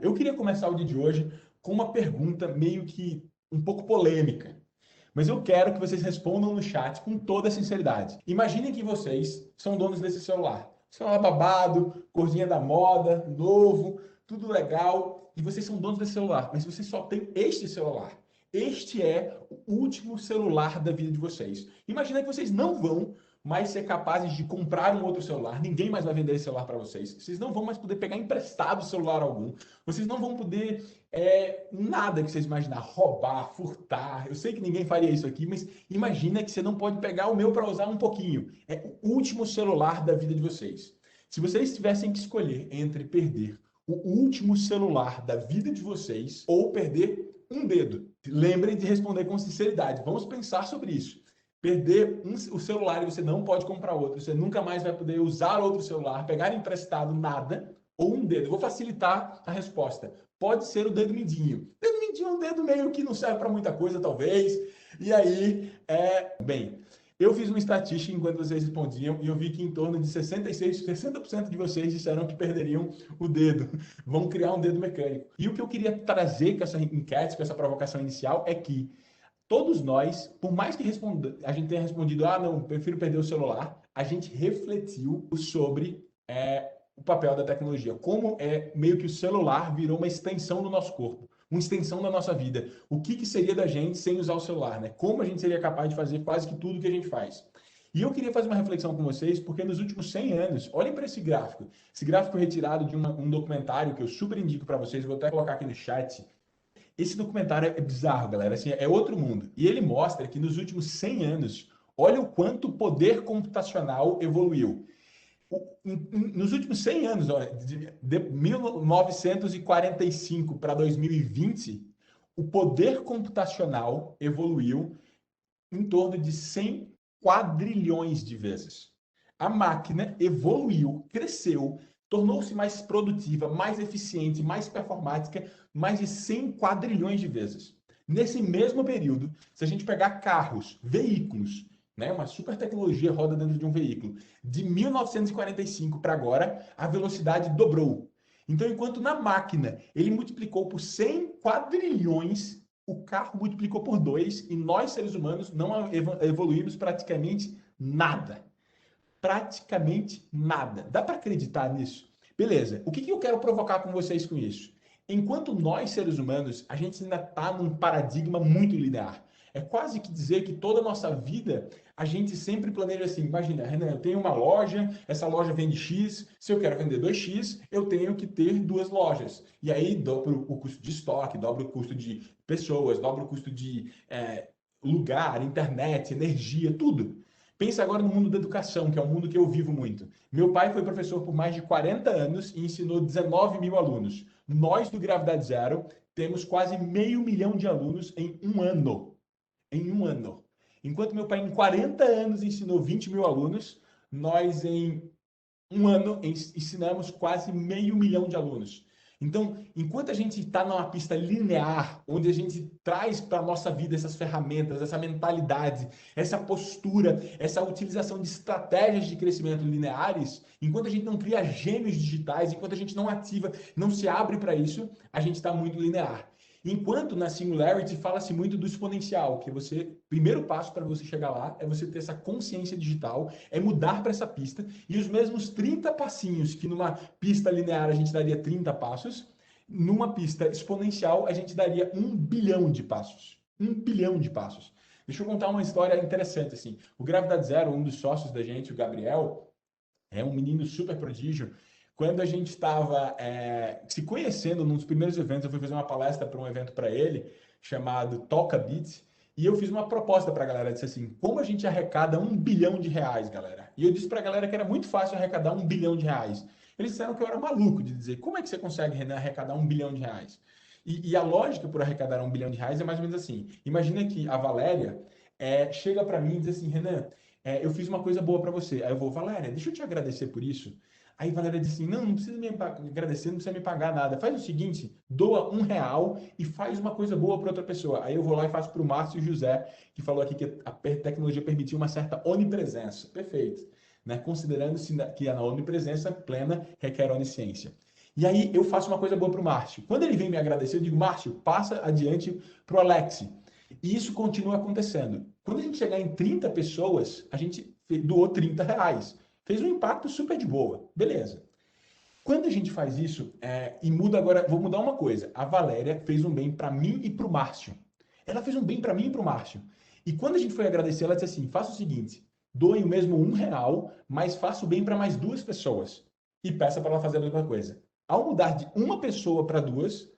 Eu queria começar o dia de hoje com uma pergunta meio que um pouco polêmica, mas eu quero que vocês respondam no chat com toda a sinceridade. Imaginem que vocês são donos desse celular. Celular babado, corzinha da moda, novo, tudo legal, e vocês são donos desse celular, mas vocês só têm este celular. Este é o último celular da vida de vocês. Imagina que vocês não vão mais ser capazes de comprar um outro celular, ninguém mais vai vender esse celular para vocês, vocês não vão mais poder pegar emprestado celular algum, vocês não vão poder nada que vocês imaginar, roubar, furtar. Eu sei que ninguém faria isso aqui, mas imagina que você não pode pegar o meu para usar um pouquinho. É o último celular da vida de vocês. Se vocês tivessem que escolher entre perder o último celular da vida de vocês ou perder um dedo, lembrem de responder com sinceridade. Vamos pensar sobre isso. Perder o celular e você não pode comprar outro, você nunca mais vai poder usar outro celular, pegar emprestado nada, ou um dedo. Eu vou facilitar a resposta. Pode ser o dedo mindinho. Dedo mindinho é um dedo meio que não serve para muita coisa, talvez. E aí, bem, eu fiz uma estatística enquanto vocês respondiam e eu vi que em torno de 60% de vocês disseram que perderiam o dedo. Vão criar um dedo mecânico. E o que eu queria trazer com essa enquete, com essa provocação inicial, é que todos nós, por mais que a gente tenha respondido, não, prefiro perder o celular, a gente refletiu sobre o papel da tecnologia. Como meio que o celular virou uma extensão do nosso corpo, uma extensão da nossa vida. O que seria da gente sem usar o celular, né? Como a gente seria capaz de fazer quase que tudo que a gente faz. E eu queria fazer uma reflexão com vocês, porque nos últimos 100 anos, olhem para esse gráfico retirado de um documentário que eu super indico para vocês, vou até colocar aqui no chat. Esse documentário é bizarro, galera, assim, é outro mundo. E ele mostra que nos últimos 100 anos, olha o quanto o poder computacional evoluiu. Nos últimos 100 anos, olha, de 1945 para 2020, o poder computacional evoluiu em torno de 100 quadrilhões de vezes. A máquina evoluiu, cresceu, tornou-se mais produtiva, mais eficiente, mais performática, mais de 100 quadrilhões de vezes. Nesse mesmo período, se a gente pegar carros, veículos, né, uma super tecnologia roda dentro de um veículo, de 1945 para agora, a velocidade dobrou. Então, enquanto na máquina ele multiplicou por 100 quadrilhões, o carro multiplicou por 2 e nós, seres humanos, não evoluímos praticamente nada. Praticamente nada. Dá para acreditar nisso? Beleza. O que eu quero provocar com vocês com isso? Enquanto nós, seres humanos, a gente ainda está num paradigma muito linear. É quase que dizer que toda a nossa vida a gente sempre planeja assim. Imagina, Renan, eu tenho uma loja, essa loja vende X, se eu quero vender 2X, eu tenho que ter 2 lojas. E aí dobra o custo de estoque, dobra o custo de pessoas, dobra o custo de lugar, internet, energia, tudo. Pensa agora no mundo da educação, que é um mundo que eu vivo muito. Meu pai foi professor por mais de 40 anos e ensinou 19 mil alunos. Nós, do Gravidade Zero, temos quase 500 mil de alunos em um ano. Em um ano. Enquanto meu pai, em 40 anos, ensinou 20 mil alunos, nós, em um ano, ensinamos quase 500 mil de alunos. Então, enquanto a gente está numa pista linear, onde a gente traz para a nossa vida essas ferramentas, essa mentalidade, essa postura, essa utilização de estratégias de crescimento lineares, enquanto a gente não cria gênios digitais, enquanto a gente não ativa, não se abre para isso, a gente está muito linear. Enquanto na Singularity fala-se muito do exponencial, que você, primeiro passo para você chegar lá é você ter essa consciência digital, é mudar para essa pista, e os mesmos 30 passinhos que numa pista linear a gente daria 30 passos, numa pista exponencial a gente daria 1 bilhão de passos. 1 bilhão de passos. Deixa eu contar uma história interessante, assim. O Gravidade Zero, um dos sócios da gente, o Gabriel, é um menino super prodígio. Quando a gente estava se conhecendo num dos primeiros eventos, eu fui fazer uma palestra para um evento para ele, chamado Talk a Bit, e eu fiz uma proposta para a galera, disse assim, como a gente arrecada 1 bilhão de reais, galera? E eu disse para a galera que era muito fácil arrecadar 1 bilhão de reais. Eles disseram que eu era maluco de dizer, como é que você consegue, Renan, arrecadar 1 bilhão de reais? E a lógica por arrecadar 1 bilhão de reais é mais ou menos assim. Imagina que a Valéria chega para mim e diz assim, Renan, eu fiz uma coisa boa para você. Aí eu vou, Valéria, deixa eu te agradecer por isso. Aí Valéria disse assim, não precisa me agradecer, não precisa me pagar nada. Faz o seguinte, doa R$ 1 e faz uma coisa boa para outra pessoa. Aí eu vou lá e faço para o Márcio José, que falou aqui que a tecnologia permitiu uma certa onipresença. Perfeito. Né? Considerando que a onipresença plena requer onisciência. E aí eu faço uma coisa boa para o Márcio. Quando ele vem me agradecer, eu digo, Márcio, passa adiante para o Alex. E isso continua acontecendo. Quando a gente chegar em 30 pessoas, a gente doou R$ 30. Fez um impacto super de boa. Beleza. Quando a gente faz isso, e muda agora, vou mudar uma coisa. A Valéria fez um bem para mim e para o Márcio. Ela fez um bem para mim e para o Márcio. E quando a gente foi agradecer, ela disse assim: faça o seguinte, doe o mesmo R$ 1, mas faça o bem para mais duas pessoas. E peça para ela fazer a mesma coisa. Ao mudar de uma pessoa para duas,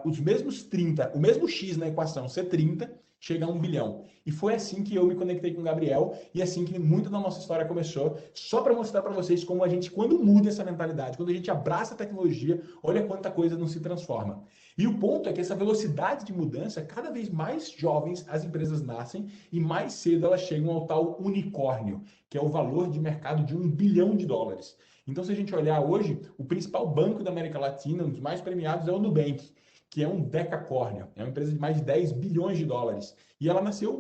os mesmos 30, o mesmo X na equação ser 30, chega a 1 bilhão. E foi assim que eu me conectei com o Gabriel e assim que muito da nossa história começou, só para mostrar para vocês como a gente, quando muda essa mentalidade, quando a gente abraça a tecnologia, olha quanta coisa não se transforma. E o ponto é que essa velocidade de mudança, cada vez mais jovens as empresas nascem e mais cedo elas chegam ao tal unicórnio, que é o valor de mercado de US$ 1 bilhão. Então, se a gente olhar hoje, o principal banco da América Latina, um dos mais premiados, é o Nubank, que é um decacórnio, é uma empresa de mais de US$ 10 bilhões. E ela nasceu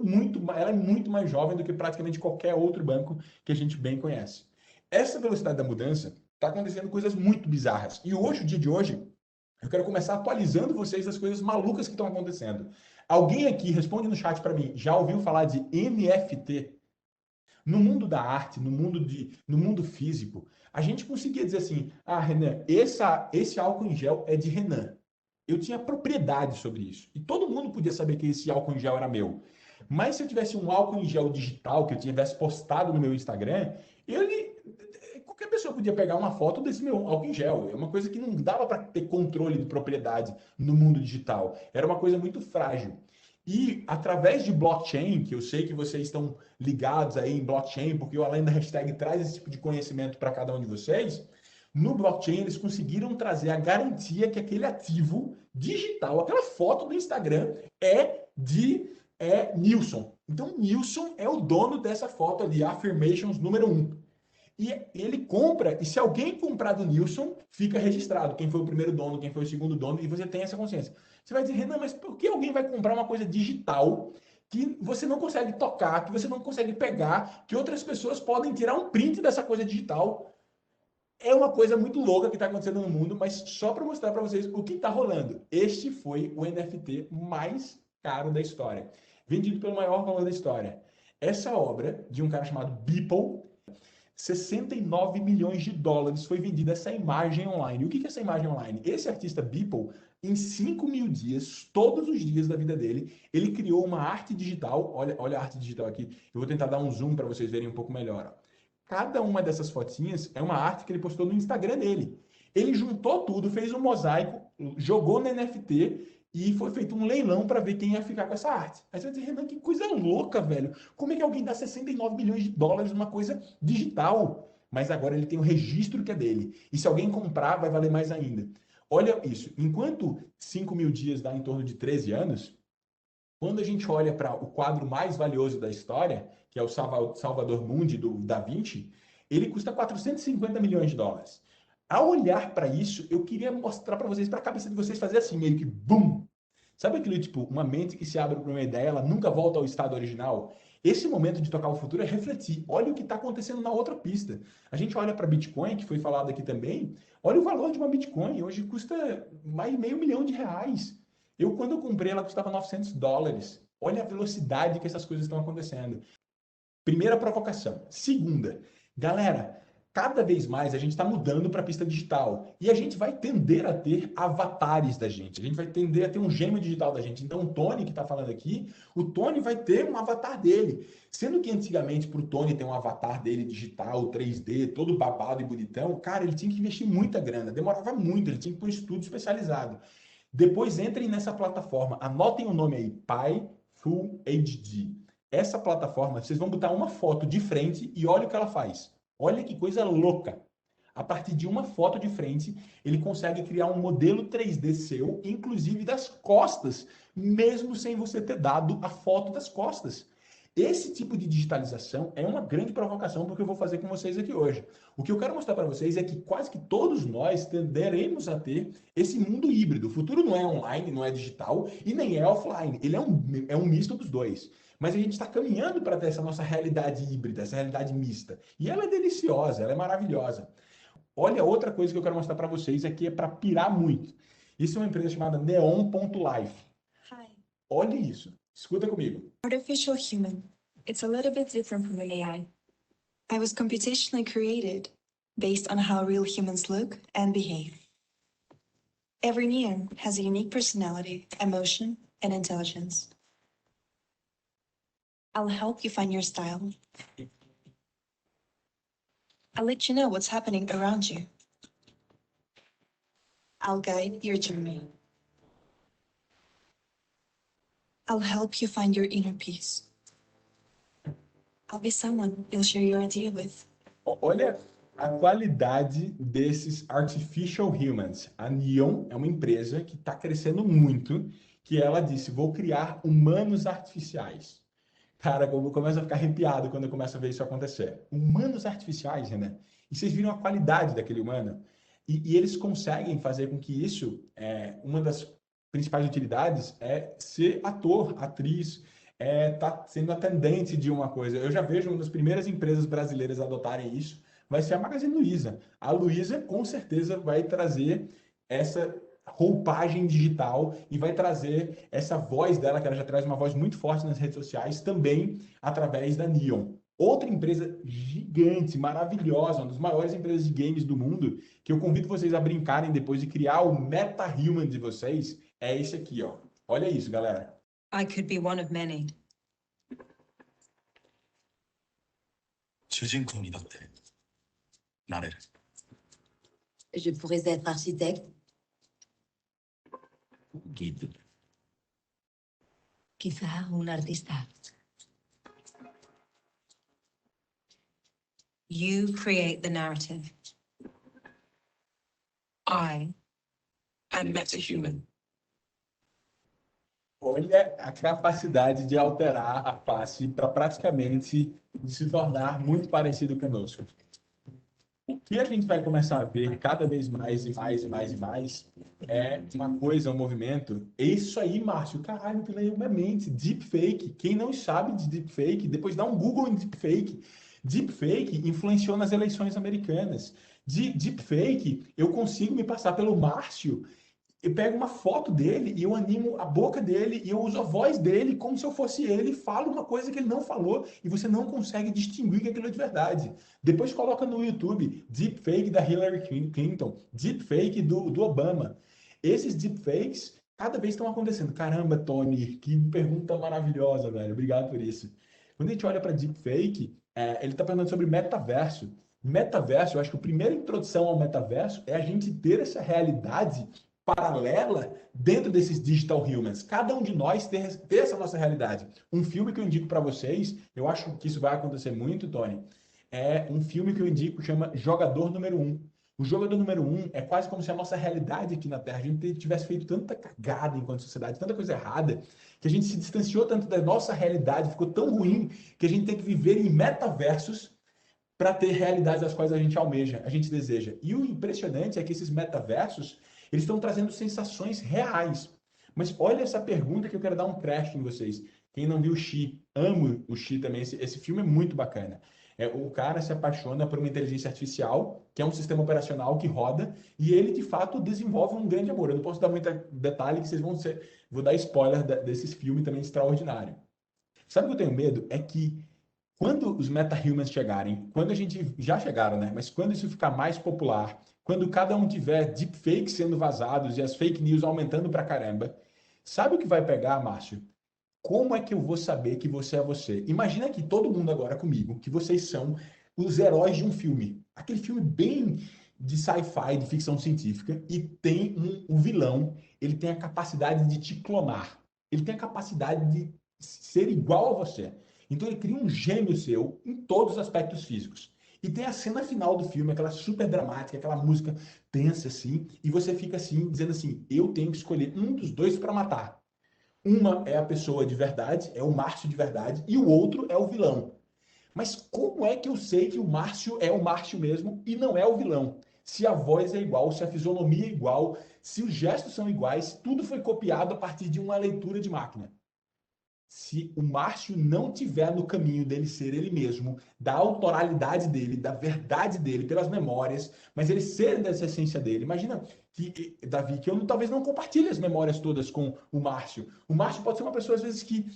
ela é muito mais jovem do que praticamente qualquer outro banco que a gente bem conhece. Essa velocidade da mudança está acontecendo coisas muito bizarras. E hoje, o dia de hoje, eu quero começar atualizando vocês das coisas malucas que estão acontecendo. Alguém aqui, responde no chat para mim, já ouviu falar de NFT? No mundo da arte, no mundo físico, a gente conseguia dizer assim: ah, Renan, esse álcool em gel é de Renan. Eu tinha propriedade sobre isso. E todo mundo podia saber que esse álcool em gel era meu. Mas se eu tivesse um álcool em gel digital que eu tivesse postado no meu Instagram, qualquer pessoa podia pegar uma foto desse meu álcool em gel. É uma coisa que não dava para ter controle de propriedade no mundo digital. Era uma coisa muito frágil. E através de blockchain, que eu sei que vocês estão ligados aí em blockchain, porque o Além da Hashtag traz esse tipo de conhecimento para cada um de vocês, no blockchain eles conseguiram trazer a garantia que aquele ativo digital, aquela foto do Instagram é Nilson. Então Nilson é o dono dessa foto ali, Affirmations número 1. E ele compra, e se alguém comprar do Nilson, fica registrado quem foi o primeiro dono, quem foi o segundo dono, e você tem essa consciência. Você vai dizer, Renan, mas por que alguém vai comprar uma coisa digital que você não consegue tocar, que você não consegue pegar, que outras pessoas podem tirar um print dessa coisa digital? É uma coisa muito louca que está acontecendo no mundo, mas só para mostrar para vocês o que está rolando. Este foi o NFT mais caro da história, vendido pelo maior valor da história. Essa obra, de um cara chamado Beeple, US$ 69 milhões foi vendida essa imagem online. O que é essa imagem online? Esse artista Beeple, em 5.000 dias, todos os dias da vida dele, ele criou uma arte digital. Olha a arte digital aqui. Eu vou tentar dar um zoom para vocês verem um pouco melhor. Cada uma dessas fotinhas é uma arte que ele postou no Instagram dele. Ele juntou tudo, fez um mosaico, jogou no NFT e foi feito um leilão para ver quem ia ficar com essa arte. Aí você vai dizer, Renan, que coisa louca, velho. Como é que alguém dá US$ 69 milhões numa coisa digital? Mas agora ele tem o registro que é dele. E se alguém comprar, vai valer mais ainda. Olha isso. Enquanto 5.000 dias dá em torno de 13 anos, quando a gente olha para o quadro mais valioso da história, que é o Salvador Mundi, do Da Vinci, ele custa US$ 450 milhões. Ao olhar para isso, eu queria mostrar para vocês, para a cabeça de vocês fazer assim, meio que bum! Sabe aquilo tipo, uma mente que se abre para uma ideia, ela nunca volta ao estado original? Esse momento de tocar o futuro é refletir. Olha o que está acontecendo na outra pista. A gente olha para Bitcoin, que foi falado aqui também. Olha o valor de uma Bitcoin. Hoje custa mais de R$ 500 mil. Quando eu comprei, ela custava US$ 900. Olha a velocidade que essas coisas estão acontecendo. Primeira provocação. Segunda, galera, cada vez mais a gente está mudando para a pista digital e a gente vai tender a ter avatares da gente. A gente vai tender a ter um gêmeo digital da gente. Então, o Tony que está falando aqui, o Tony vai ter um avatar dele. Sendo que antigamente, para o Tony ter um avatar dele digital, 3D, todo babado e bonitão, cara, ele tinha que investir muita grana, demorava muito, ele tinha que ir para um estudo especializado. Depois entrem nessa plataforma, anotem o nome aí, Pi Full HD. Essa plataforma, vocês vão botar uma foto de frente e olha o que ela faz. Olha que coisa louca. A partir de uma foto de frente, ele consegue criar um modelo 3D seu, inclusive das costas, mesmo sem você ter dado a foto das costas. Esse tipo de digitalização é uma grande provocação para o que eu vou fazer com vocês aqui hoje. O que eu quero mostrar para vocês é que quase que todos nós tenderemos a ter esse mundo híbrido. O futuro não é online, não é digital e nem é offline. Ele é um misto dos dois. Mas a gente está caminhando para ter essa nossa realidade híbrida, essa realidade mista. E ela é deliciosa, ela é maravilhosa. olha outra coisa que eu quero mostrar para vocês aqui, é para pirar muito. Isso é uma empresa chamada Neon.life. Hi. Olha isso. Escuta comigo. Artificial human. It's a little bit different from an AI. I was computationally created based on how real humans look and behave. Every neon has a unique personality, emotion, and intelligence. I'll help you find your style. I'll let you know what's happening around you. I'll guide your journey. I'll help you find your inner peace. I'll be someone you'll share your idea with. Olha a qualidade desses artificial humans. A Neon é uma empresa que está crescendo muito, que ela disse, vou criar humanos artificiais. Cara, eu começo a ficar arrepiado quando eu começo a ver isso acontecer. Humanos artificiais, né? E vocês viram a qualidade daquele humano? E eles conseguem fazer com que isso, uma das principais utilidades é ser ator, atriz, tá sendo atendente de uma coisa. Eu já vejo uma das primeiras empresas brasileiras a adotarem isso, vai ser a Magazine Luiza. A Luiza, com certeza, vai trazer essa roupagem digital e vai trazer essa voz dela, que ela já traz uma voz muito forte nas redes sociais, também através da Neon. Outra empresa gigante, maravilhosa, uma das maiores empresas de games do mundo, que eu convido vocês a brincarem depois de criar o meta-human de vocês, é esse aqui, ó. Olha isso, galera. I could be one of many. 주인공이 어때? 나를. Je pourrais être architecte, Guido. quizá un artista. You create the narrative. I I'm metahuman. Olha a capacidade de alterar a face para praticamente se tornar muito parecido conosco. O que a gente vai começar a ver cada vez mais e mais e mais e mais é uma coisa, um movimento. É isso aí, Márcio. Caralho, que leu minha mente. Deepfake. Quem não sabe de deepfake, depois dá um Google em deepfake. Deepfake influenciou nas eleições americanas. De deepfake, eu consigo me passar pelo Márcio. Eu pego uma foto dele e eu animo a boca dele e eu uso a voz dele como se eu fosse ele, falo uma coisa que ele não falou e você não consegue distinguir que aquilo é de verdade. Depois coloca no YouTube deepfake da Hillary Clinton, deepfake do Obama. Esses deepfakes cada vez estão acontecendo. Caramba, Tony, que pergunta maravilhosa, velho. Obrigado por isso. Quando a gente olha para deepfake, ele está perguntando sobre metaverso. Metaverso, eu acho que a primeira introdução ao metaverso é a gente ter essa realidade paralela dentro desses digital humans. Cada um de nós ter essa nossa realidade. Um filme que eu indico para vocês, eu acho que isso vai acontecer muito, Tony, é um filme que eu indico, chama Jogador Número 1. O Jogador Número 1 é quase como se a nossa realidade aqui na Terra, a gente tivesse feito tanta cagada enquanto sociedade, tanta coisa errada, que a gente se distanciou tanto da nossa realidade, ficou tão ruim, que a gente tem que viver em metaversos para ter realidades as quais a gente almeja, a gente deseja. E o impressionante é que esses metaversos, eles estão trazendo sensações reais. Mas olha essa pergunta que eu quero dar um crash em vocês. Quem não viu o Xi, amo o Xi também. Esse filme é muito bacana. O cara se apaixona por uma inteligência artificial, que é um sistema operacional que roda, e ele, de fato, desenvolve um grande amor. Eu não posso dar muito detalhe, que vocês vão ser... Vou dar spoiler desses filmes também extraordinário. Sabe o que eu tenho medo? É que quando os meta-humans chegarem, quando a gente... Já chegaram, né? Mas quando isso ficar mais popular, quando cada um tiver deepfakes sendo vazados e as fake news aumentando pra caramba, sabe o que vai pegar, Márcio? Como é que eu vou saber que você é você? Imagina que todo mundo agora comigo, que vocês são os heróis de um filme. Aquele filme bem de sci-fi, de ficção científica, e tem um vilão, ele tem a capacidade de te clonar. Ele tem a capacidade de ser igual a você. Então ele cria um gêmeo seu em todos os aspectos físicos. E tem a cena final do filme, aquela super dramática, aquela música tensa assim, e você fica assim, dizendo assim, eu tenho que escolher um dos dois para matar. Uma é a pessoa de verdade, é o Márcio de verdade, e o outro é o vilão. Mas como é que eu sei que o Márcio é o Márcio mesmo e não é o vilão? Se a voz é igual, se a fisionomia é igual, se os gestos são iguais, tudo foi copiado a partir de uma leitura de máquina. Se o Márcio não tiver no caminho dele ser ele mesmo, da autoralidade dele, da verdade dele, pelas memórias, mas ele ser dessa essência dele. Imagina que, Davi, que eu talvez não compartilhe as memórias todas com o Márcio. O Márcio pode ser uma pessoa, às vezes, que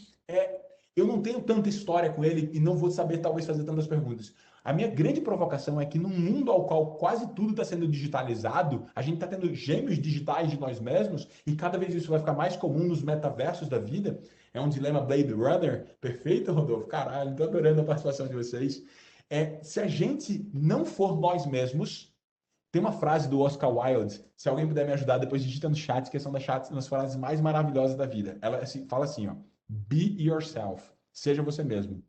eu não tenho tanta história com ele e não vou saber, talvez, fazer tantas perguntas. A minha grande provocação é que num mundo ao qual quase tudo está sendo digitalizado, a gente está tendo gêmeos digitais de nós mesmos e cada vez isso vai ficar mais comum nos metaversos da vida. É um dilema Blade Runner. Perfeito, Rodolfo? Caralho, estou adorando a participação de vocês. Se a gente não for nós mesmos, tem uma frase do Oscar Wilde, se alguém puder me ajudar, depois digita no chat, que são das frases mais maravilhosas da vida. Ela fala assim, ó, be yourself, seja você mesmo.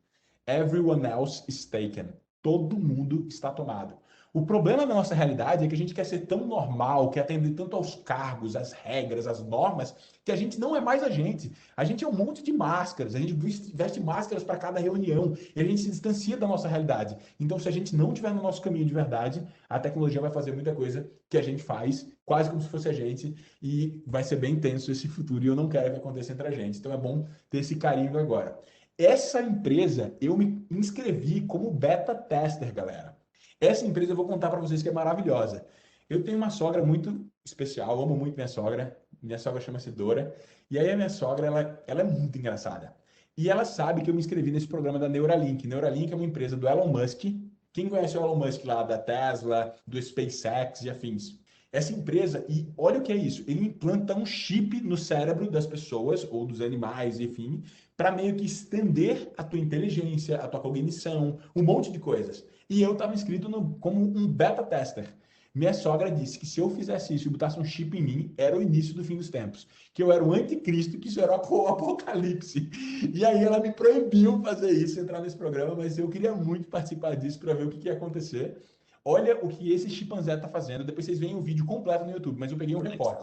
Everyone else is taken. Todo mundo está tomado. O problema da nossa realidade é que a gente quer ser tão normal, quer atender tanto aos cargos, às regras, às normas, que a gente não é mais a gente. A gente é um monte de máscaras, a gente veste máscaras para cada reunião e a gente se distancia da nossa realidade. Então, se a gente não estiver no nosso caminho de verdade, a tecnologia vai fazer muita coisa que a gente faz, quase como se fosse a gente, e vai ser bem intenso esse futuro, e eu não quero que aconteça entre a gente. Então, é bom ter esse carinho agora. Essa empresa, eu me inscrevi como beta tester, galera. Essa empresa eu vou contar para vocês que é maravilhosa. Eu tenho uma sogra muito especial, amo muito minha sogra. Minha sogra chama-se Dora. E aí a minha sogra, ela é muito engraçada. E ela sabe que eu me inscrevi nesse programa da Neuralink. Neuralink é uma empresa do Elon Musk. Quem conhece o Elon Musk lá, da Tesla, do SpaceX e afins? Essa empresa, e olha o que é isso, ele implanta um chip no cérebro das pessoas, ou dos animais, enfim, para meio que estender a tua inteligência, a tua cognição, um monte de coisas. E eu estava inscrito como um beta tester. Minha sogra disse que se eu fizesse isso e botasse um chip em mim, era o início do fim dos tempos. Que eu era o anticristo, que isso era o apocalipse. E aí ela me proibiu fazer isso, entrar nesse programa, mas eu queria muito participar disso para ver o que ia acontecer. Olha o que esse chimpanzé está fazendo. Depois vocês veem o vídeo completo no YouTube, mas eu peguei um recorte.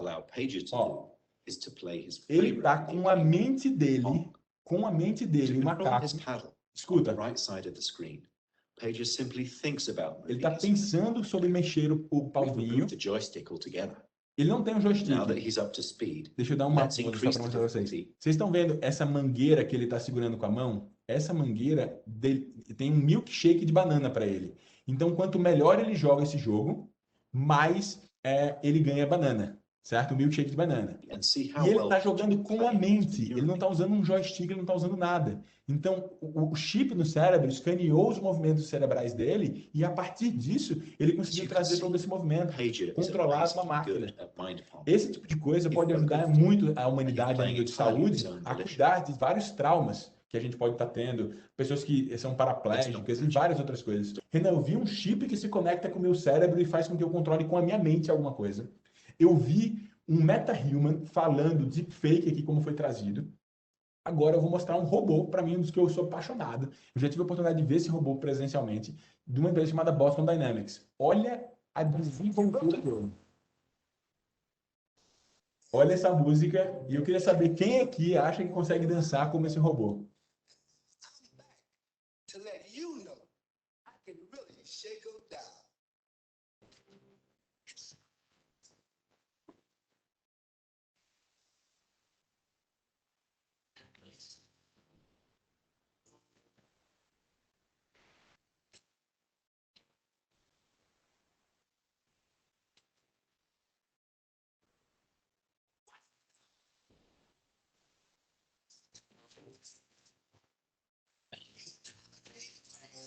Ó, ele está com a mente dele, o macaco. Escuta. Ele está pensando sobre mexer o pauzinho. Ele não tem um joystick. Deixa eu dar uma pausa para mostrar para vocês. Vocês estão vendo essa mangueira que ele está segurando com a mão? Essa mangueira tem um milkshake de banana para ele. Então, quanto melhor ele joga esse jogo, mais ele ganha banana. Certo? Um milkshake de banana. E ele está jogando com a mente. Ele não está usando um joystick, ele não está usando nada. Então, o chip no cérebro escaneou os movimentos cerebrais dele e, a partir disso, ele conseguiu trazer todo esse movimento, controlar uma máquina. Esse tipo de coisa pode ajudar muito a humanidade a nível de saúde a cuidar de vários traumas que a gente pode estar tendo, pessoas que são paraplégicas e várias outras coisas. Renan, eu vi um chip que se conecta com o meu cérebro e faz com que eu controle com a minha mente alguma coisa. Eu vi um meta-human falando de fake aqui, como foi trazido. Agora eu vou mostrar um robô, para mim, um dos que eu sou apaixonado. Eu já tive a oportunidade de ver esse robô presencialmente, de uma empresa chamada Boston Dynamics. Olha a desenvoltura. Olha essa música, e eu queria saber quem aqui acha que consegue dançar como esse robô.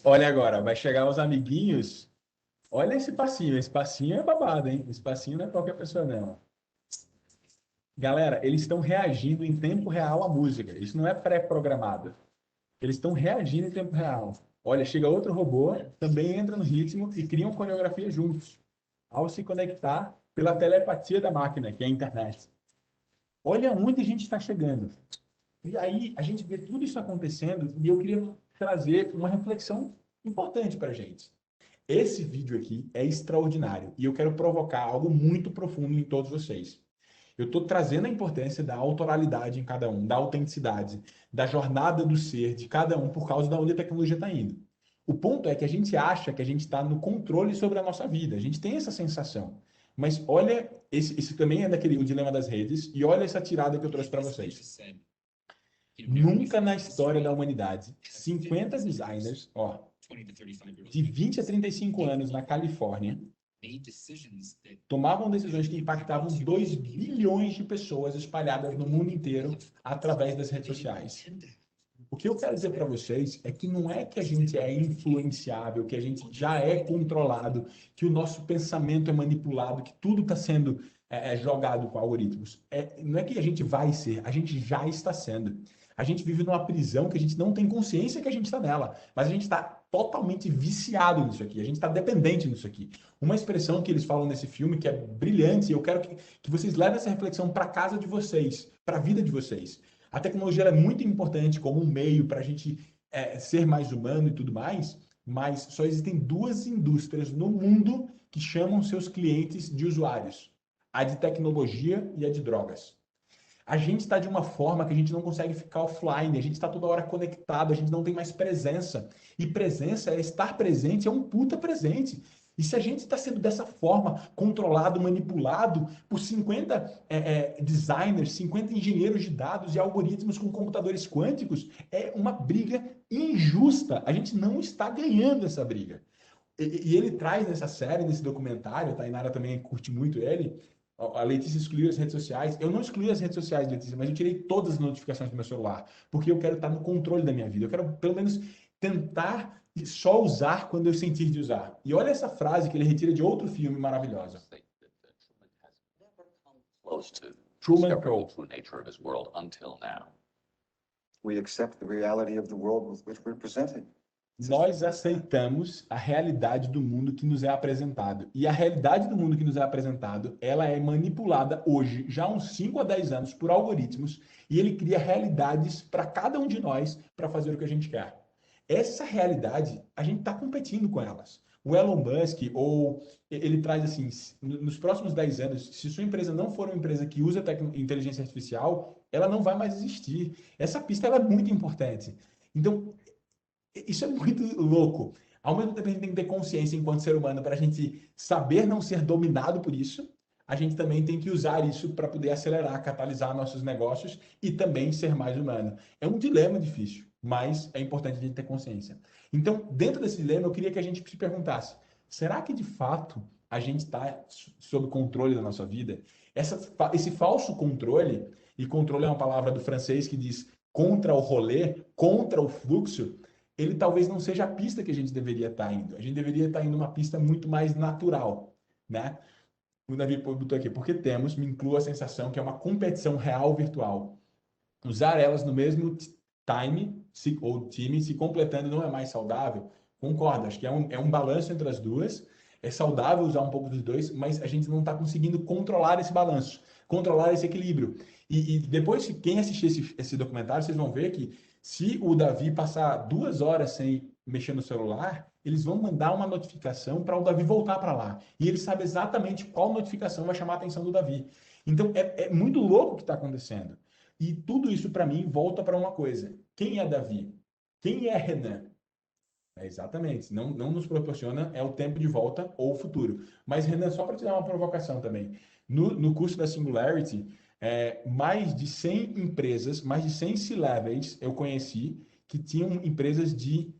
Olha agora, vai chegar os amiguinhos. Olha esse passinho é babado, hein? Esse passinho não é qualquer pessoa, não. Galera, eles estão reagindo em tempo real à música. Isso não é pré-programado. Eles estão reagindo em tempo real. Olha, chega outro robô, também entra no ritmo e criam coreografia juntos, ao se conectar pela telepatia da máquina, que é a internet. Olha onde a gente está chegando. E aí, a gente vê tudo isso acontecendo e eu queria trazer uma reflexão importante para a gente. Esse vídeo aqui é extraordinário e eu quero provocar algo muito profundo em todos vocês. Eu estou trazendo a importância da autoralidade em cada um, da autenticidade, da jornada do ser de cada um por causa da onde a tecnologia está indo. O ponto é que a gente acha que a gente está no controle sobre a nossa vida. A gente tem essa sensação. Mas olha, esse também é o dilema das redes, e olha essa tirada que eu trouxe para vocês. Nunca na história da humanidade, 50 designers, ó, de 20 a 35 anos na Califórnia, tomavam decisões que impactavam 2 bilhões de pessoas espalhadas no mundo inteiro através das redes sociais. O que eu quero dizer para vocês é que não é que a gente é influenciável, que a gente já é controlado, que o nosso pensamento é manipulado, que tudo está sendo jogado com algoritmos. Não é que a gente vai ser, a gente já está sendo. A gente vive numa prisão que a gente não tem consciência que a gente está nela, mas a gente está totalmente viciado nisso aqui, a gente está dependente nisso aqui. Uma expressão que eles falam nesse filme que é brilhante, e eu quero que vocês levem essa reflexão para a casa de vocês, para a vida de vocês. A tecnologia é muito importante como um meio para a gente ser mais humano e tudo mais, mas só existem 2 indústrias no mundo que chamam seus clientes de usuários: a de tecnologia e a de drogas. A gente está de uma forma que a gente não consegue ficar offline, a gente está toda hora conectado, a gente não tem mais presença. E presença é estar presente, é um puta presente. E se a gente está sendo dessa forma, controlado, manipulado por 50 designers, 50 engenheiros de dados e algoritmos com computadores quânticos, é uma briga injusta. A gente não está ganhando essa briga. E ele traz nessa série, nesse documentário, a Tainara também curte muito ele, a Letícia excluiu as redes sociais. Eu não excluí as redes sociais, Letícia, mas eu tirei todas as notificações do meu celular, porque eu quero estar no controle da minha vida. Eu quero, pelo menos, tentar só usar quando eu sentir de usar. E olha essa frase que ele retira de outro filme maravilhosa. Truman Capote. We accept the reality of the world with which we're presented. Nós aceitamos a realidade do mundo que nos é apresentado. E a realidade do mundo que nos é apresentado, ela é manipulada hoje, já há uns 5 a 10 anos, por algoritmos, e ele cria realidades para cada um de nós para fazer o que a gente quer. Essa realidade, a gente está competindo com elas. O Elon Musk, ele traz assim, nos próximos 10 anos, se sua empresa não for uma empresa que usa inteligência artificial, ela não vai mais existir. Essa pista ela é muito importante. Então, isso é muito louco. Ao mesmo tempo, a gente tem que ter consciência enquanto ser humano para a gente saber não ser dominado por isso. A gente também tem que usar isso para poder acelerar, catalisar nossos negócios e também ser mais humano. É um dilema difícil, mas é importante a gente ter consciência. Então, dentro desse dilema, eu queria que a gente se perguntasse: será que de fato a gente está sob controle da nossa vida? Esse falso controle, e controle é uma palavra do francês que diz contra o rolê, contra o fluxo, ele talvez não seja a pista que a gente deveria estar indo. A gente deveria estar indo uma pista muito mais natural, né? O Davi botou aqui, porque temos, me inclua a sensação que é uma competição real virtual. Usar elas no mesmo time ou time se completando não é mais saudável? Concordo, acho que é um balanço entre as duas. É saudável usar um pouco dos dois, mas a gente não está conseguindo controlar esse balanço, controlar esse equilíbrio. E depois, quem assistir esse documentário, vocês vão ver que se o Davi passar 2 horas sem mexer no celular, eles vão mandar uma notificação para o Davi voltar para lá. E ele sabe exatamente qual notificação vai chamar a atenção do Davi. Então, é muito louco o que está acontecendo. E tudo isso, para mim, volta para uma coisa. Quem é Davi? Quem é Renan? Exatamente. Não nos proporciona o tempo de volta ou o futuro. Mas, Renan, só para te dar uma provocação também. No curso da Singularity, mais de 100 empresas, mais de 100 C-levels eu conheci que tinham empresas de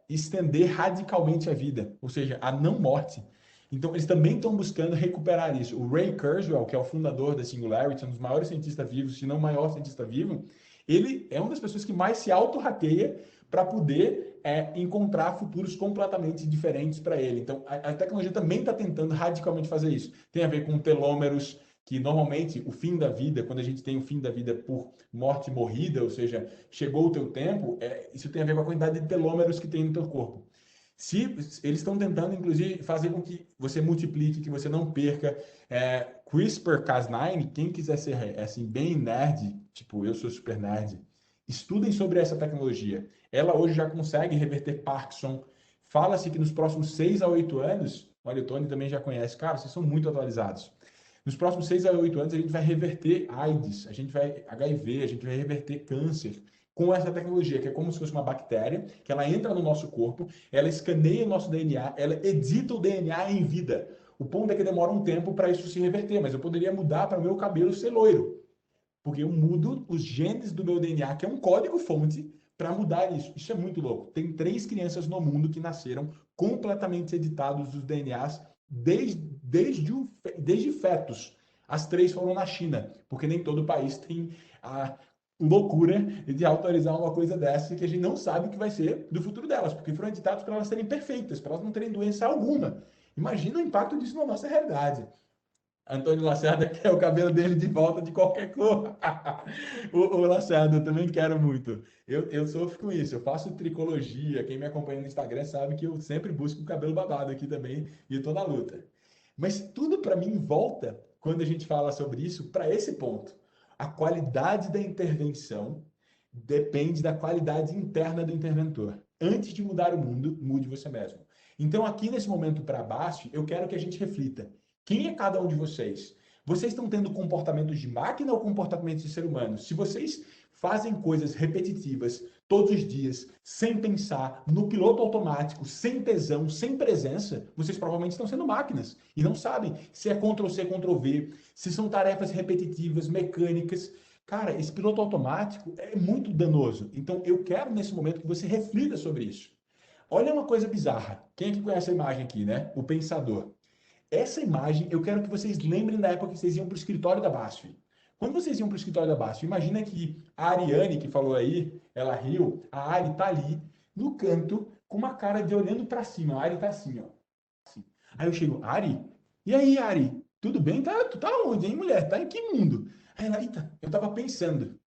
estender radicalmente a vida, ou seja, a não morte. Então, eles também estão buscando recuperar isso. O Ray Kurzweil, que é o fundador da Singularity, um dos maiores cientistas vivos, se não o maior cientista vivo, ele é uma das pessoas que mais se auto-hackeia para poder encontrar futuros completamente diferentes para ele. Então, a tecnologia também está tentando radicalmente fazer isso. Tem a ver com telômeros, que normalmente o fim da vida, quando a gente tem o fim da vida por morte morrida, ou seja, chegou o teu tempo, isso tem a ver com a quantidade de telômeros que tem no teu corpo. Se eles estão tentando, inclusive, fazer com que você multiplique, que você não perca. CRISPR-Cas9, quem quiser ser assim, bem nerd, tipo eu sou super nerd, estudem sobre essa tecnologia. Ela hoje já consegue reverter Parkinson. Fala-se que nos próximos 6 a 8 anos, olha, o Tony também já conhece, cara, vocês são muito atualizados. Nos próximos 6 a 8 anos, a gente vai reverter AIDS, a gente vai HIV, a gente vai reverter câncer com essa tecnologia, que é como se fosse uma bactéria, que ela entra no nosso corpo, ela escaneia o nosso DNA, ela edita o DNA em vida. O ponto é que demora um tempo para isso se reverter, mas eu poderia mudar para o meu cabelo ser loiro. porque eu mudo os genes do meu DNA, que é um código-fonte, para mudar isso. Isso é muito louco. Tem 3 crianças no mundo que nasceram completamente editados os DNAs desde fetos. As 3 foram na China, porque nem todo país tem a loucura de autorizar uma coisa dessa que a gente não sabe o que vai ser do futuro delas, porque foram editados para elas serem perfeitas, para elas não terem doença alguma. Imagina o impacto disso na nossa realidade. Antônio Lacerda quer o cabelo dele de volta de qualquer cor. O Lacerda, eu também quero muito. Eu sofro com isso. Eu faço tricologia. Quem me acompanha no Instagram sabe que eu sempre busco o cabelo babado aqui também e estou na luta. Mas tudo para mim volta, quando a gente fala sobre isso, para esse ponto. A qualidade da intervenção depende da qualidade interna do interventor. Antes de mudar o mundo, mude você mesmo. Então, aqui nesse momento para baixo, eu quero que a gente reflita. Quem é cada um de vocês? Vocês estão tendo comportamentos de máquina ou comportamentos de ser humano? Se vocês fazem coisas repetitivas todos os dias, sem pensar, no piloto automático, sem tesão, sem presença, vocês provavelmente estão sendo máquinas e não sabem se é Ctrl+C, Ctrl+V, se são tarefas repetitivas, mecânicas. Cara, esse piloto automático é muito danoso. Então, eu quero nesse momento que você reflita sobre isso. Olha uma coisa bizarra. Quem é que conhece a imagem aqui, né? O pensador. Essa imagem, eu quero que vocês lembrem da época que vocês iam para o escritório da BASF. Quando vocês iam para o escritório da BASF, imagina que a Ariane, que falou aí, ela riu, a Ari tá ali, no canto, com uma cara de olhando para cima. A Ari tá assim, ó. Assim. Aí eu chego, Ari? E aí, Ari? Tudo bem? Tu tá onde, hein, mulher? Tá em que mundo? Aí ela, eita, eu tava pensando.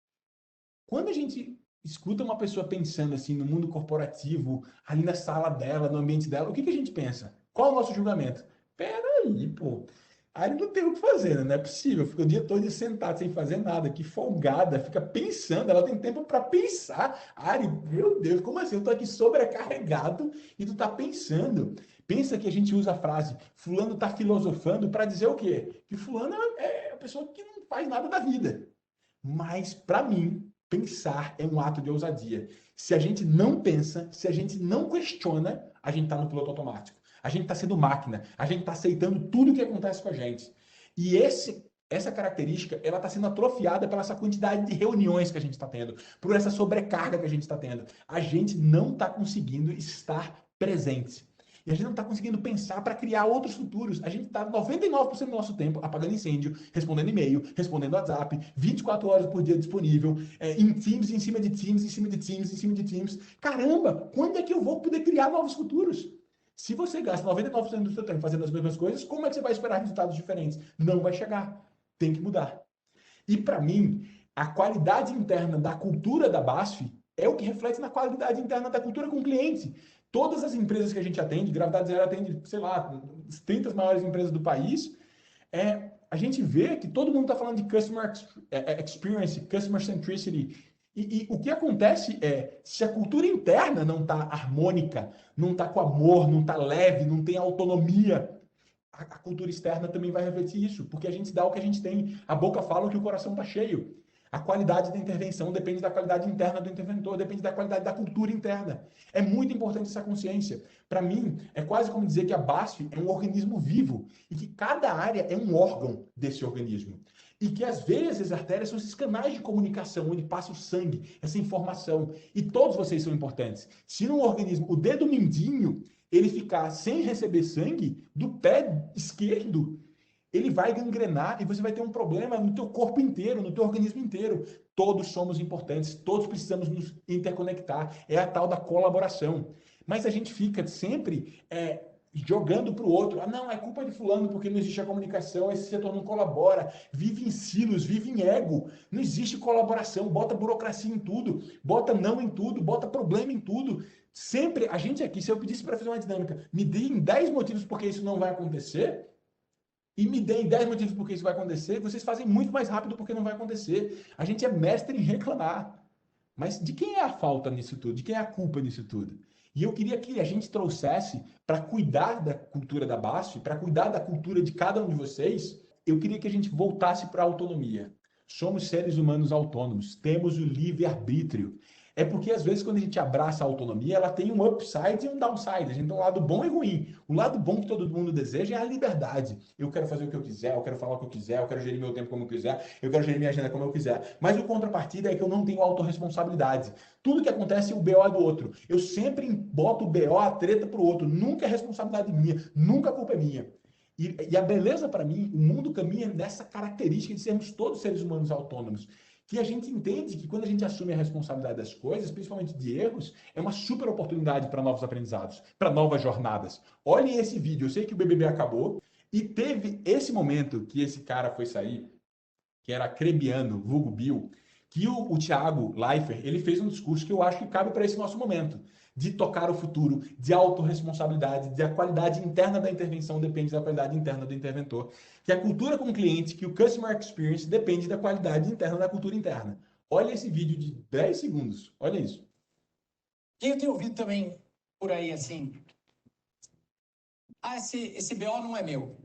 Quando a gente escuta uma pessoa pensando assim no mundo corporativo, ali na sala dela, no ambiente dela, o que que a gente pensa? Qual é o nosso julgamento? Peraí, pô. Aí não tem o que fazer, né? Não é possível. Fica o dia todo sentado sem fazer nada, que folgada, fica pensando, ela tem tempo para pensar. Ari, meu Deus, como assim? Eu tô aqui sobrecarregado e tu tá pensando. Pensa que a gente usa a frase fulano tá filosofando para dizer o quê? Que fulano é a pessoa que não faz nada da vida. Mas, para mim, pensar é um ato de ousadia. Se a gente não pensa, se a gente não questiona, a gente está no piloto automático. A gente está sendo máquina. A gente está aceitando tudo que acontece com a gente. E essa característica, ela está sendo atrofiada pela essa quantidade de reuniões que a gente está tendo, por essa sobrecarga que a gente está tendo. A gente não está conseguindo estar presente. E a gente não está conseguindo pensar para criar outros futuros. A gente está 99% do nosso tempo apagando incêndio, respondendo e-mail, respondendo WhatsApp, 24 horas por dia disponível, em Teams, em cima de Teams, em cima de Teams, em cima de Teams. Caramba, quando é que eu vou poder criar novos futuros? Se você gasta 99% do seu tempo fazendo as mesmas coisas, como é que você vai esperar resultados diferentes? Não vai chegar. Tem que mudar. E para mim, a qualidade interna da cultura da BASF é o que reflete na qualidade interna da cultura com o cliente. Todas as empresas que a gente atende, Gravidade Zero atende, sei lá, as 30 maiores empresas do país, a gente vê que todo mundo está falando de customer experience, customer centricity. E o que acontece é, se a cultura interna não está harmônica, não está com amor, não está leve, não tem autonomia, a cultura externa também vai refletir isso, porque a gente dá o que a gente tem. A boca fala o que o coração está cheio. A qualidade da intervenção depende da qualidade interna do interventor, depende da qualidade da cultura interna. É muito importante essa consciência. Para mim, é quase como dizer que a BASF é um organismo vivo e que cada área é um órgão desse organismo. E que as veias e as artérias são esses canais de comunicação onde passa o sangue, essa informação. E todos vocês são importantes. Se num organismo, o dedo mindinho, ele ficar sem receber sangue do pé esquerdo, ele vai gangrenar e você vai ter um problema no teu corpo inteiro, no teu organismo inteiro. Todos somos importantes, todos precisamos nos interconectar. É a tal da colaboração. Mas a gente fica sempre jogando para o outro. Ah, não, é culpa de fulano porque não existe a comunicação, esse setor não colabora, vive em silos, vive em ego. Não existe colaboração, bota burocracia em tudo, bota não em tudo, bota problema em tudo. Sempre, a gente aqui, se eu pedisse para fazer uma dinâmica, me deem 10 motivos porque isso não vai acontecer, e me deem 10 motivos por que isso vai acontecer, vocês fazem muito mais rápido porque não vai acontecer. A gente é mestre em reclamar. Mas de quem é a falta nisso tudo? De quem é a culpa nisso tudo? E eu queria que a gente trouxesse, para cuidar da cultura da BASF, para cuidar da cultura de cada um de vocês, eu queria que a gente voltasse para a autonomia. Somos seres humanos autônomos, temos o livre-arbítrio. É porque, às vezes, quando a gente abraça a autonomia, ela tem um upside e um downside. A gente tem um lado bom e ruim. O lado bom que todo mundo deseja é a liberdade. Eu quero fazer o que eu quiser, eu quero falar o que eu quiser, eu quero gerir meu tempo como eu quiser, eu quero gerir minha agenda como eu quiser. Mas o contrapartida é que eu não tenho autorresponsabilidade. Tudo que acontece, o BO é do outro. Eu sempre boto o BO, a treta pro outro. Nunca é responsabilidade minha, nunca a culpa é minha. E a beleza, para mim, o mundo caminha nessa característica de sermos todos seres humanos autônomos. Que a gente entende que quando a gente assume a responsabilidade das coisas, principalmente de erros, é uma super oportunidade para novos aprendizados, para novas jornadas. Olhem esse vídeo, eu sei que o BBB acabou e teve esse momento que esse cara foi sair, que era Crebiano, vulgo Bill, que o Thiago Leifert, ele fez um discurso que eu acho que cabe para esse nosso momento, de tocar o futuro, de autorresponsabilidade, de a qualidade interna da intervenção depende da qualidade interna do interventor, que a cultura com o cliente, que o customer experience depende da qualidade interna da cultura interna. Olha esse vídeo de 10 segundos, olha isso. E eu tenho ouvido também por aí assim, esse BO não é meu.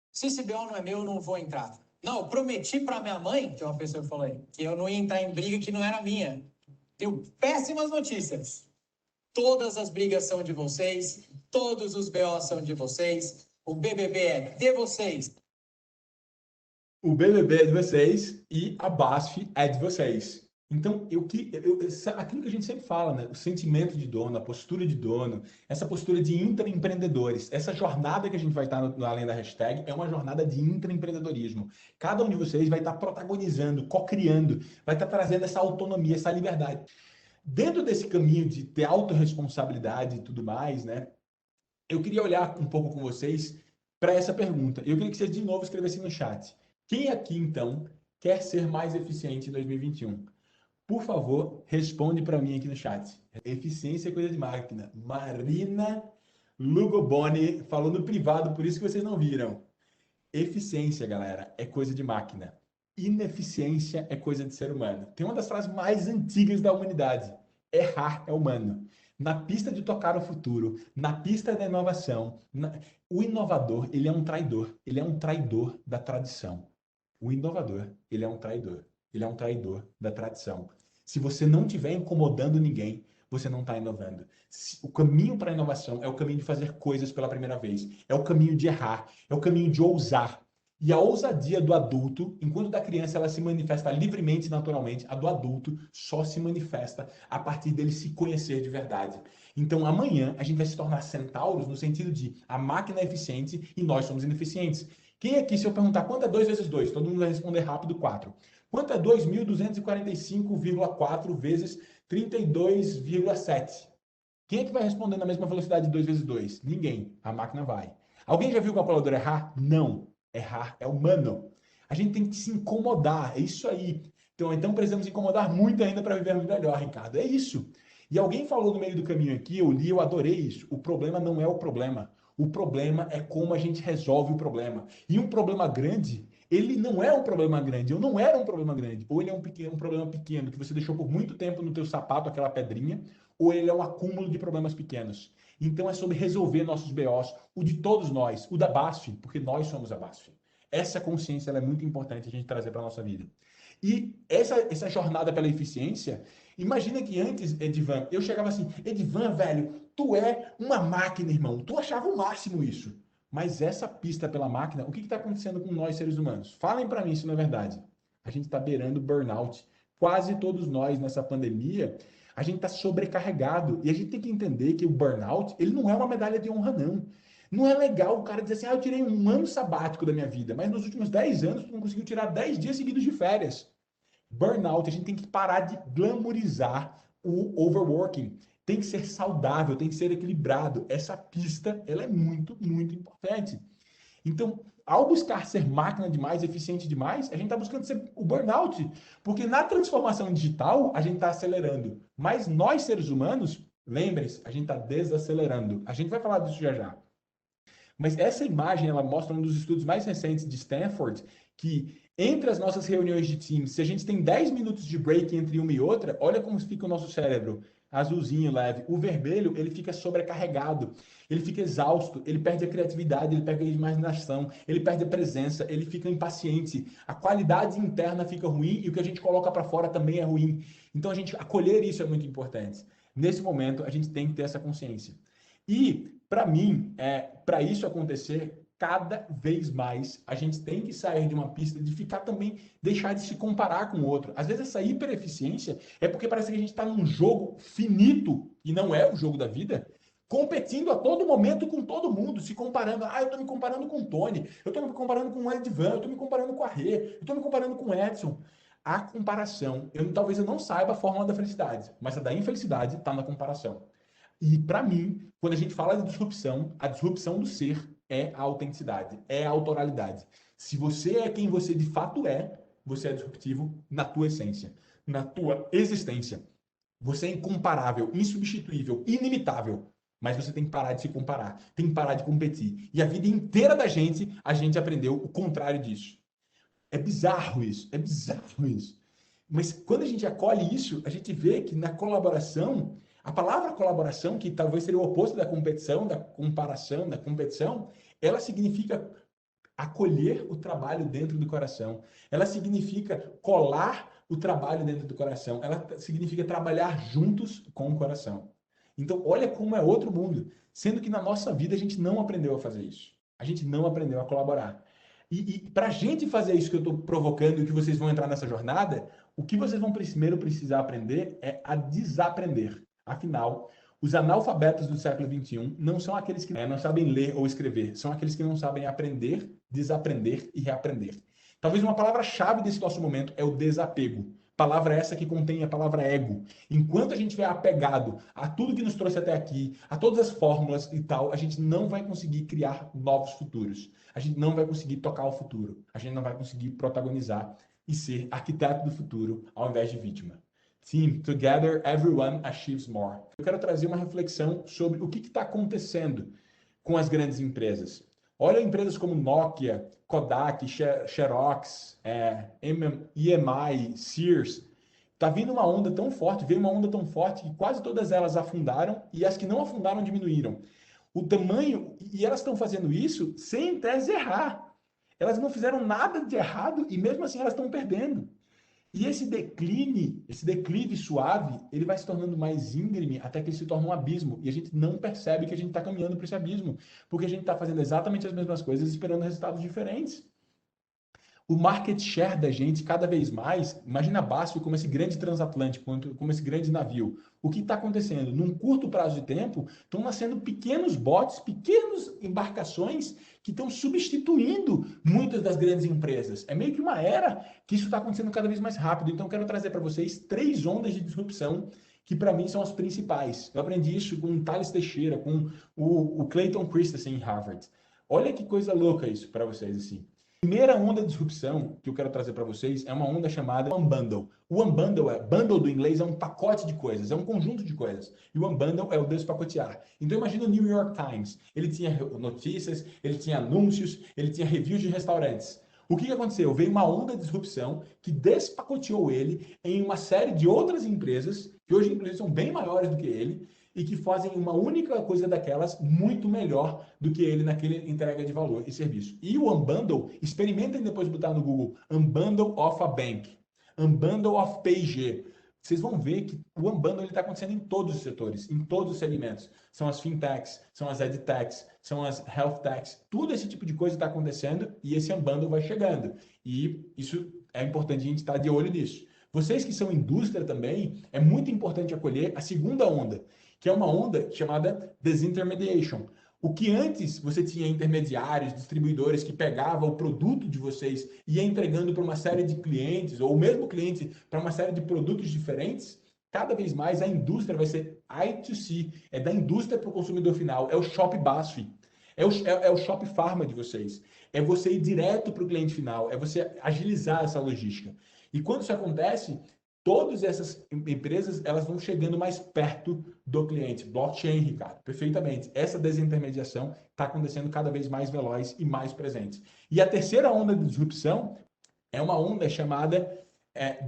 Se esse BO não é meu, eu não vou entrar. Não, eu prometi para minha mãe, que é uma pessoa que falou aí, que eu não ia entrar em briga que não era minha. Tenho péssimas notícias. Todas as brigas são de vocês, todos os BO são de vocês, o BBB é de vocês. O BBB é de vocês e a BASF é de vocês. Então, aquilo que a gente sempre fala, né? O sentimento de dono, a postura de dono, essa postura de intraempreendedores, essa jornada que a gente vai estar no Além da Hashtag é uma jornada de intraempreendedorismo. Cada um de vocês vai estar protagonizando, co-criando, vai estar trazendo essa autonomia, essa liberdade. Dentro desse caminho de ter autorresponsabilidade e tudo mais, né? Eu queria olhar um pouco com vocês para essa pergunta. Eu queria que vocês de novo escrevessem no chat. Quem aqui, então, quer ser mais eficiente em 2021? Por favor, responde para mim aqui no chat. Eficiência é coisa de máquina. Marina Lugoboni falou no privado, por isso que vocês não viram. Eficiência, galera, é coisa de máquina. Ineficiência é coisa de ser humano. Tem uma das frases mais antigas da humanidade. Errar é humano. Na pista de tocar o futuro, na pista da inovação, o inovador, ele é um traidor. Ele é um traidor da tradição. O inovador, ele é um traidor. Ele é um traidor da tradição. Se você não estiver incomodando ninguém, você não está inovando. O caminho para a inovação é o caminho de fazer coisas pela primeira vez. É o caminho de errar. É o caminho de ousar. E a ousadia do adulto, enquanto da criança ela se manifesta livremente e naturalmente, a do adulto só se manifesta a partir dele se conhecer de verdade. Então, amanhã, a gente vai se tornar centauros no sentido de a máquina é eficiente e nós somos ineficientes. Quem aqui, se eu perguntar quanto é 2 vezes 2? Todo mundo vai responder rápido, 4. Quanto é 2.245,4 vezes 32,7? Quem é que vai responder na mesma velocidade de 2 vezes 2? Ninguém. A máquina vai. Alguém já viu o calculador errar? Não. Errar é humano. A gente tem que se incomodar. É isso aí. Então precisamos incomodar muito ainda para vivermos melhor, Ricardo. É isso. E alguém falou no meio do caminho aqui, eu li, eu adorei isso. O problema não é o problema. O problema é como a gente resolve o problema. E um problema grande, ele não é um problema grande, ou não era um problema grande, ou ele é um problema pequeno que você deixou por muito tempo no teu sapato, aquela pedrinha, ou ele é um acúmulo de problemas pequenos. Então é sobre resolver nossos BOs, o de todos nós, o da BASF, porque nós somos a BASF. Essa consciência ela é muito importante a gente trazer para a nossa vida. E essa jornada pela eficiência, imagina que antes, Edivan, eu chegava assim, Edivan, velho, tu é uma máquina, irmão. Tu achava o máximo isso. Mas essa pista pela máquina, o que está acontecendo com nós, seres humanos? Falem para mim se não é verdade. A gente está beirando burnout. Quase todos nós, nessa pandemia, a gente está sobrecarregado. E a gente tem que entender que o burnout, ele não é uma medalha de honra, não. Não é legal o cara dizer assim, eu tirei um ano sabático da minha vida, mas nos últimos 10 anos tu não conseguiu tirar 10 dias seguidos de férias. Burnout, a gente tem que parar de glamourizar o overworking. Tem que ser saudável, tem que ser equilibrado. Essa pista, ela é muito, muito importante. Então, ao buscar ser máquina demais, eficiente demais, a gente está buscando ser o burnout. Porque na transformação digital, a gente está acelerando. Mas nós, seres humanos, lembrem-se, a gente está desacelerando. A gente vai falar disso já já. Mas essa imagem, ela mostra um dos estudos mais recentes de Stanford, que entre as nossas reuniões de time, se a gente tem 10 minutos de break entre uma e outra, olha como fica o nosso cérebro. azulzinho leve. O vermelho, ele fica sobrecarregado, ele fica exausto, ele perde a criatividade, ele perde a imaginação, ele perde a presença, ele fica impaciente. A qualidade interna fica ruim e o que a gente coloca para fora também é ruim. Então, a gente acolher isso é muito importante. Nesse momento, a gente tem que ter essa consciência. E, para mim, para isso acontecer, cada vez mais a gente tem que sair de uma pista de ficar também, deixar de se comparar com o outro. Às vezes essa hipereficiência é porque parece que a gente está num jogo finito, e não é o jogo da vida, competindo a todo momento com todo mundo, se comparando. Ah, eu estou me comparando com o Tony, eu estou me comparando com o Edvan, eu estou me comparando com a Rê, eu estou me comparando com o Edson. A comparação, talvez eu não saiba a fórmula da felicidade, mas a da infelicidade está na comparação. E, para mim, quando a gente fala de disrupção, a disrupção do ser é a autenticidade, é a autoralidade. Se você é quem você de fato é, você é disruptivo na tua essência, na tua existência. Você é incomparável, insubstituível, inimitável. Mas você tem que parar de se comparar, tem que parar de competir. E a vida inteira da gente, a gente aprendeu o contrário disso. É bizarro isso, é bizarro isso. Mas quando a gente acolhe isso, a gente vê que na colaboração, a palavra colaboração, que talvez seria o oposto da competição, da comparação, da competição, ela significa acolher o trabalho dentro do coração. Ela significa colar o trabalho dentro do coração. Ela significa trabalhar juntos com o coração. Então, olha como é outro mundo. Sendo que na nossa vida a gente não aprendeu a fazer isso. A gente não aprendeu a colaborar. E para a gente fazer isso que eu estou provocando e que vocês vão entrar nessa jornada, o que vocês vão primeiro precisar aprender é a desaprender. Afinal, os analfabetos do século XXI não são aqueles que não sabem ler ou escrever, são aqueles que não sabem aprender, desaprender e reaprender. Talvez uma palavra-chave desse nosso momento é o desapego. Palavra essa que contém a palavra ego. Enquanto a gente estiver apegado a tudo que nos trouxe até aqui, a todas as fórmulas e tal, a gente não vai conseguir criar novos futuros. A gente não vai conseguir tocar o futuro. A gente não vai conseguir protagonizar e ser arquiteto do futuro ao invés de vítima. Sim, together everyone achieves more. Eu quero trazer uma reflexão sobre o que está acontecendo com as grandes empresas. Olha empresas como Nokia, Kodak, Xerox, EMI, Sears. Está vindo uma onda tão forte, veio uma onda tão forte que quase todas elas afundaram e as que não afundaram diminuíram. O tamanho, e elas estão fazendo isso sem em tese errar. Elas não fizeram nada de errado e mesmo assim elas estão perdendo. E esse declive suave, ele vai se tornando mais íngreme até que ele se torna um abismo. E a gente não percebe que a gente está caminhando para esse abismo, porque a gente está fazendo exatamente as mesmas coisas esperando resultados diferentes. O market share da gente, cada vez mais, imagina a BASF como esse grande transatlântico, como esse grande navio. O que está acontecendo? Num curto prazo de tempo, estão nascendo pequenos botes, pequenas embarcações que estão substituindo muitas das grandes empresas. É meio que uma era que isso está acontecendo cada vez mais rápido. Então, eu quero trazer para vocês 3 ondas de disrupção que, para mim, são as principais. Eu aprendi isso com o Thales Teixeira, com o Clayton Christensen em Harvard. Olha que coisa louca isso para vocês, assim. A primeira onda de disrupção que eu quero trazer para vocês é uma onda chamada Unbundle. O Unbundle bundle do inglês é um pacote de coisas, é um conjunto de coisas. E o Unbundle é o despacotear. Então imagina o New York Times. Ele tinha notícias, ele tinha anúncios, ele tinha reviews de restaurantes. O que aconteceu? Veio uma onda de disrupção que despacoteou ele em uma série de outras empresas, que hoje inclusive são bem maiores do que ele, e que fazem uma única coisa daquelas muito melhor do que ele naquele entrega de valor e serviço. E o Unbundle, experimentem depois botar no Google, Unbundle of a Bank, Unbundle of P&G. Vocês vão ver que o Unbundle está acontecendo em todos os setores, em todos os segmentos. São as fintechs, são as edtechs, são as healthtechs, tudo esse tipo de coisa está acontecendo e esse Unbundle vai chegando. E isso é importante a gente estar de olho nisso. Vocês que são indústria também, é muito importante acolher a segunda onda, que é uma onda chamada disintermediation. O que antes você tinha intermediários, distribuidores que pegavam o produto de vocês e ia entregando para uma série de clientes, ou o mesmo cliente para uma série de produtos diferentes, cada vez mais a indústria vai ser I2C, é da indústria para o consumidor final, é o Shop BASF, é o Shop Pharma de vocês, é você ir direto para o cliente final, é você agilizar essa logística. E quando isso acontece, todas essas empresas, elas vão chegando mais perto do cliente. Blockchain, Ricardo, perfeitamente. Essa desintermediação está acontecendo cada vez mais veloz e mais presente. E a terceira onda de disrupção é uma onda chamada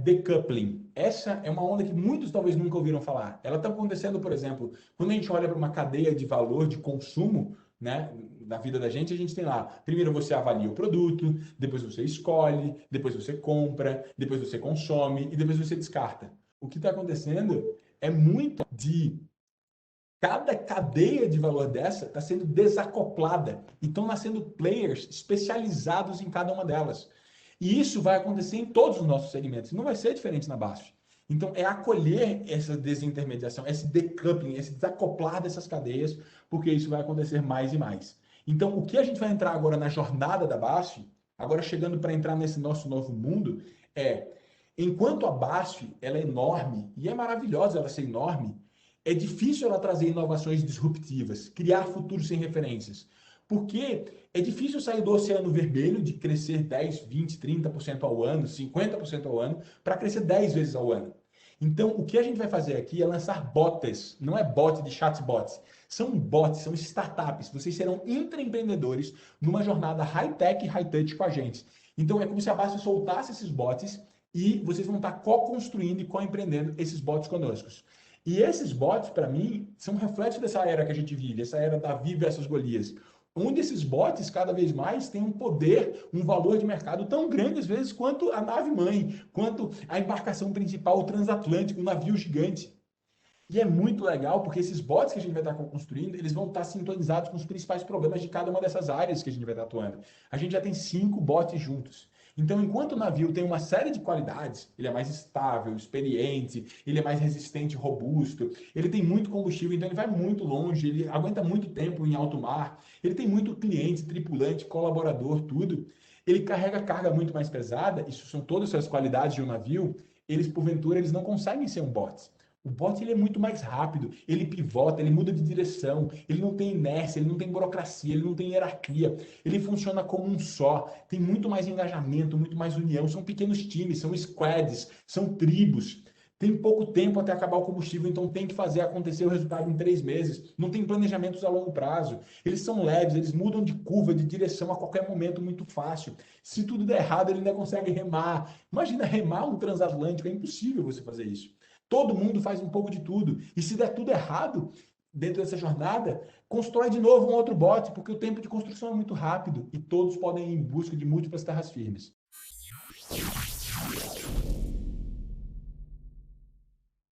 decoupling. Essa é uma onda que muitos talvez nunca ouviram falar. Ela está acontecendo, por exemplo, quando a gente olha para uma cadeia de valor de consumo, né, na vida da gente, a gente tem lá, primeiro você avalia o produto, depois você escolhe, depois você compra, depois você consome e depois você descarta. O que está acontecendo é muito de cada cadeia de valor dessa está sendo desacoplada. Então, nascendo players especializados em cada uma delas. E isso vai acontecer em todos os nossos segmentos. Não vai ser diferente na BASF. Então, é acolher essa desintermediação, esse decoupling, esse desacoplar dessas cadeias, porque isso vai acontecer mais e mais. Então, o que a gente vai entrar agora na jornada da BASF, agora chegando para entrar nesse nosso novo mundo, enquanto a BASF ela é enorme, e é maravilhosa ela ser enorme, é difícil ela trazer inovações disruptivas, criar futuros sem referências. Porque é difícil sair do oceano vermelho de crescer 10, 20, 30% ao ano, 50% ao ano, para crescer 10 vezes ao ano. Então, o que a gente vai fazer aqui é lançar bots, não é bot de chatbots, são bots, são startups. Vocês serão intraempreendedores numa jornada high-tech e high-touch com a gente. Então, é como se a BASF soltasse esses bots e vocês vão estar co-construindo e co-empreendendo esses bots conosco. E esses bots, para mim, são reflexos dessa era que a gente vive, essa era Davi versus Golias, onde esses bots, cada vez mais, têm um poder, um valor de mercado tão grande, às vezes, quanto a nave-mãe, quanto a embarcação principal, o transatlântico, um navio gigante. E é muito legal, porque esses bots que a gente vai estar construindo, eles vão estar sintonizados com os principais problemas de cada uma dessas áreas que a gente vai estar atuando. A gente já tem 5 bots juntos. Então, enquanto o navio tem uma série de qualidades, ele é mais estável, experiente, ele é mais resistente, robusto, ele tem muito combustível, então ele vai muito longe, ele aguenta muito tempo em alto mar, ele tem muito cliente, tripulante, colaborador, tudo. Ele carrega carga muito mais pesada, isso são todas as qualidades de um navio, eles, porventura, eles não conseguem ser um bot. O bot ele é muito mais rápido, ele pivota, ele muda de direção, ele não tem inércia, ele não tem burocracia, ele não tem hierarquia, ele funciona como um só, tem muito mais engajamento, muito mais união, são pequenos times, são squads, são tribos, tem pouco tempo até acabar o combustível, então tem que fazer acontecer o resultado em 3 meses, não tem planejamentos a longo prazo, eles são leves, eles mudam de curva, de direção a qualquer momento muito fácil. Se tudo der errado, ele ainda consegue remar. Imagina remar um transatlântico, é impossível você fazer isso. Todo mundo faz um pouco de tudo. E se der tudo errado dentro dessa jornada, constrói de novo um outro bote, porque o tempo de construção é muito rápido e todos podem ir em busca de múltiplas terras firmes.